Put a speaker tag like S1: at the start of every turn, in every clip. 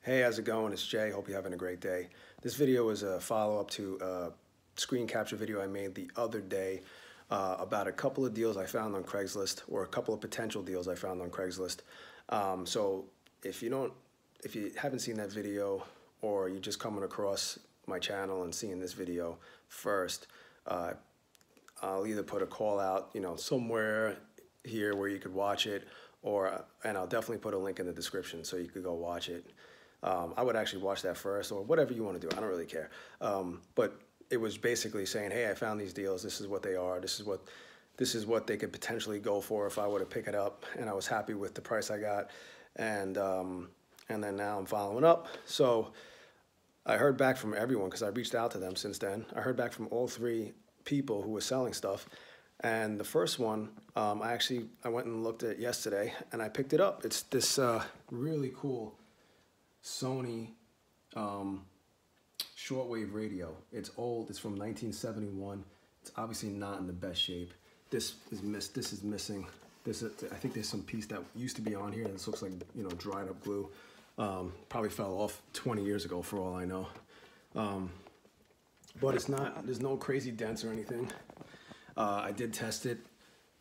S1: Hey, how's it going? It's Jay. Hope you're having a great day. This video is a follow-up to a screen capture video I made the other day about a couple of deals I found on Craigslist, or a couple of potential deals I found on Craigslist. So if you haven't seen that video, or you're just coming across my channel and seeing this video first, I'll either put a call out, somewhere here where you could watch it, and I'll definitely put a link in the description so you could go watch it. I would actually watch that first, or whatever you want to do. I don't really care. But it was basically saying, hey, I found these deals. This is what they are. This is what they could potentially go for if I were to pick it up. And I was happy with the price I got. And then now I'm following up. So I heard back from everyone, because I reached out to them since then. I heard back from all three people who were selling stuff. And the first one, I went and looked at it yesterday, and I picked it up. It's this really cool Sony shortwave radio. It's old. It's from 1971. It's obviously not in the best shape. This is missing. I think there's some piece that used to be on here. This looks like dried up glue. Probably fell off 20 years ago for all I know. But it's not. There's no crazy dents or anything. I did test it.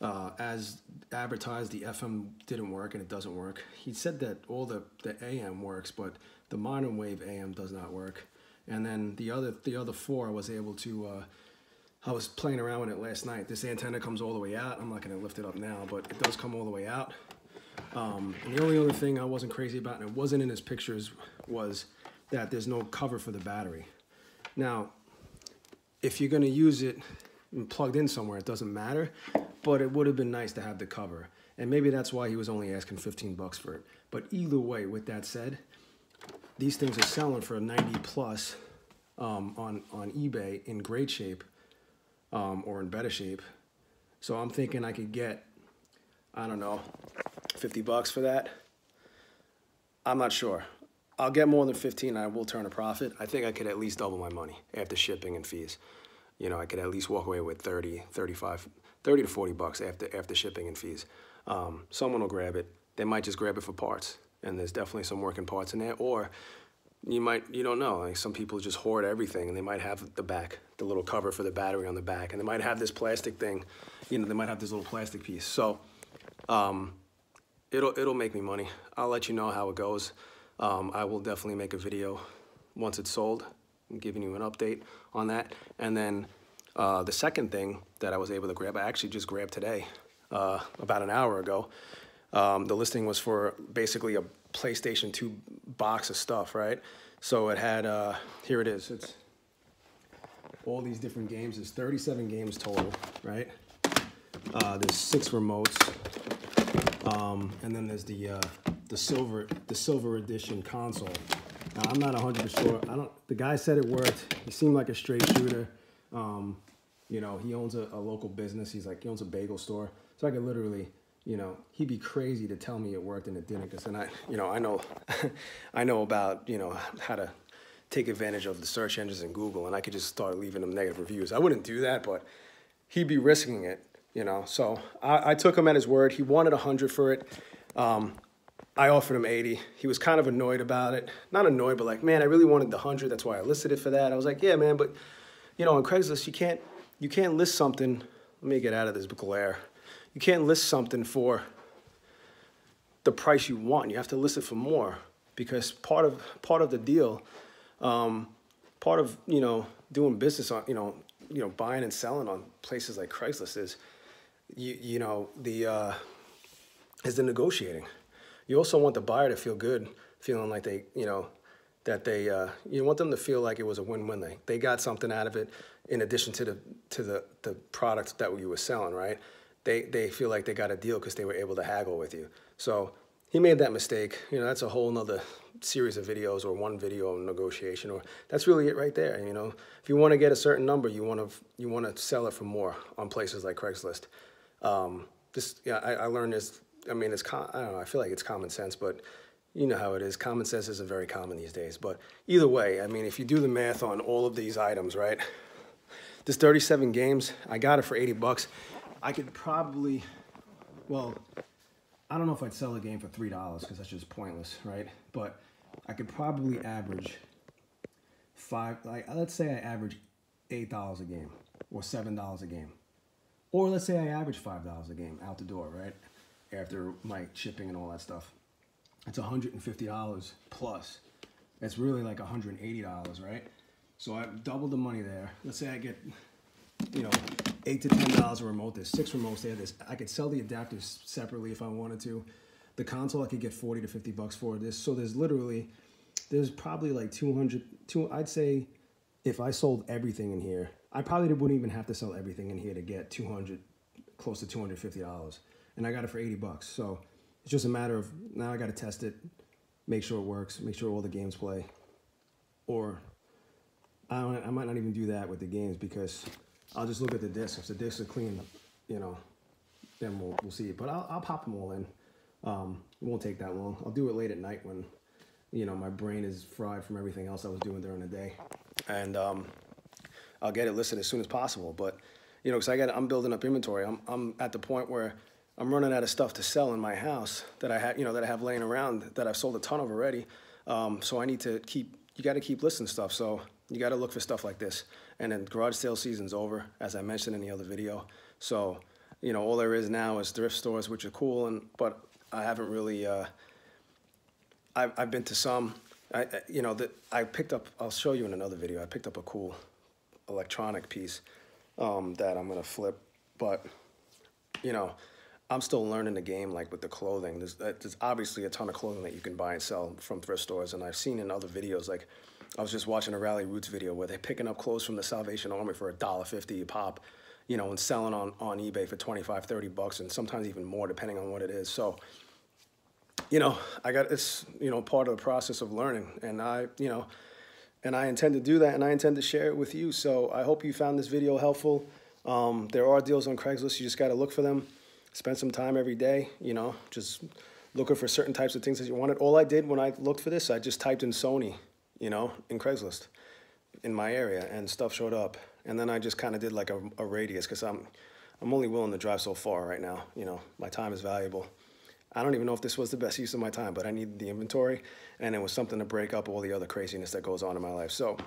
S1: As advertised, the FM didn't work, and it doesn't work. He said that all the AM works, but the modern wave AM does not work. And then the other four, I was able to. I was playing around with it last night. This antenna comes all the way out. I'm not going to lift it up now, but it does come all the way out. And the only other thing I wasn't crazy about, and it wasn't in his pictures, was that there's no cover for the battery. Now, if you're going to use it plugged in somewhere, it doesn't matter, but it would have been nice to have the cover, and maybe that's why he was only asking 15 bucks for it. But either way, with that said, these things are selling for 90 plus on eBay in great shape, or in better shape. So I'm thinking I could get, I don't know, 50 bucks for that. I'm not sure. I'll get more than 15 and I will turn a profit. I think I could at least double my money after shipping and fees. I could at least walk away with 30 to 40 bucks after shipping and fees. Someone will grab it. They might just grab it for parts, and there's definitely some working parts in there. Or you don't know. Like, some people just hoard everything, and they might have the little cover for the battery on the back, and they might have this plastic thing. They might have this little plastic piece. So it'll make me money. I'll let you know how it goes. I will definitely make a video once it's sold. I'm giving you an update on that. And then the second thing that I was able to grab, I actually just grabbed today, about an hour ago. The listing was for basically a PlayStation 2 box of stuff, right? So it had, here it is. It's all these different games. There's 37 games total, right? There's 6 remotes. And then there's the silver edition console. Now, I'm not 100% sure. The guy said it worked. He seemed like a straight shooter. He owns a local business. He owns a bagel store. So I could literally, he'd be crazy to tell me it worked and it didn't. Because then I know, I know about, how to take advantage of the search engines in Google, and I could just start leaving them negative reviews. I wouldn't do that, but he'd be risking it, So I took him at his word. He wanted 100 for it. I offered him 80. He was kind of annoyed about it. Not annoyed, but like, man, I really wanted the 100. That's why I listed it for that. I was like, yeah, man, but on Craigslist, you can't list something. Let me get out of this glare. You can't list something for the price you want. You have to list it for more, because part of the deal, part of doing business on buying and selling on places like Craigslist is is the negotiating. You also want the buyer to feel good, feeling like they, you want them to feel like it was a win-win. They got something out of it in addition to the product that you were selling, right? They feel like they got a deal because they were able to haggle with you. So he made that mistake. That's a whole nother series of videos, or one video of negotiation, or that's really it right there. If you want to get a certain number, you want to sell it for more on places like Craigslist. I learned this. I mean, I don't know, I feel like it's common sense, but you know how it is. Common sense isn't very common these days. But either way, I mean, if you do the math on all of these items, right? This 37 games, I got it for 80 bucks. I could probably, well, I don't know if I'd sell a game for $3 because that's just pointless, right? But I could probably average let's say I average $8 a game or $7 a game. Or let's say I average $5 a game out the door, right? After my shipping and all that stuff. It's $150 plus. That's really like $180, right? So I've doubled the money there. Let's say I get, you know, $8 to $10 a remote. There's 6 remotes there. I could sell the adapters separately if I wanted to. The console I could get 40 to 50 bucks for this. So there's probably like I'd say if I sold everything in here, I probably wouldn't even have to sell everything in here to get close to $250. And I got it for 80 bucks. So it's just a matter of, now I got to test it, make sure it works, make sure all the games play. Or I might not even do that with the games, because I'll just look at the discs. If the discs are clean, you know, then we'll see it. But I'll pop them all in. It won't take that long. I'll do it late at night when, you know, my brain is fried from everything else I was doing during the day. And I'll get it listed as soon as possible. But, you know, because I'm building up inventory. I'm at the point where I'm running out of stuff to sell in my house that I have laying around that I've sold a ton of already. So I need to you got to keep listing stuff. So you got to look for stuff like this. And then garage sale season's over, as I mentioned in the other video. So, you know, all there is now is thrift stores, which are cool, but I haven't really, I've been to some, I picked up, I'll show you in another video, I picked up a cool electronic piece that I'm going to flip, but, you know, I'm still learning the game, like with the clothing. There's obviously a ton of clothing that you can buy and sell from thrift stores, and I've seen in other videos, like I was just watching a Rally Roots video where they're picking up clothes from the Salvation Army for $1.50 a pop, you know, and selling on eBay for 25, 30 bucks, and sometimes even more depending on what it is. So, you know, it's, you know, part of the process of learning, and I intend to do that, and I intend to share it with you. So I hope you found this video helpful. There are deals on Craigslist. You just got to look for them. Spend some time every day, you know, just looking for certain types of things that you wanted. All I did when I looked for this, I just typed in Sony, you know, in Craigslist in my area, and stuff showed up. And then I just kind of did like a radius, because I'm only willing to drive so far right now. You know, my time is valuable. I don't even know if this was the best use of my time, but I needed the inventory, and it was something to break up all the other craziness that goes on in my life. So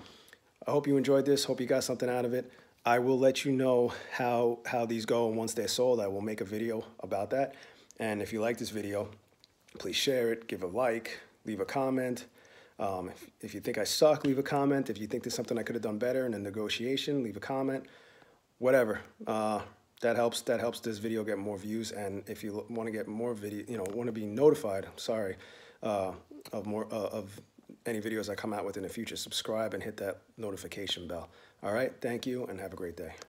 S1: I hope you enjoyed this. Hope you got something out of it. I will let you know how these go, and once they're sold, I will make a video about that. And if you like this video, please share it, give a like, leave a comment. If you think I suck, leave a comment. If you think there's something I could have done better in a negotiation, leave a comment. Whatever. That helps this video get more views. And if you want to get more video, you know, want to be notified, of any videos I come out with in the future, subscribe and hit that notification bell. All right, thank you, and have a great day.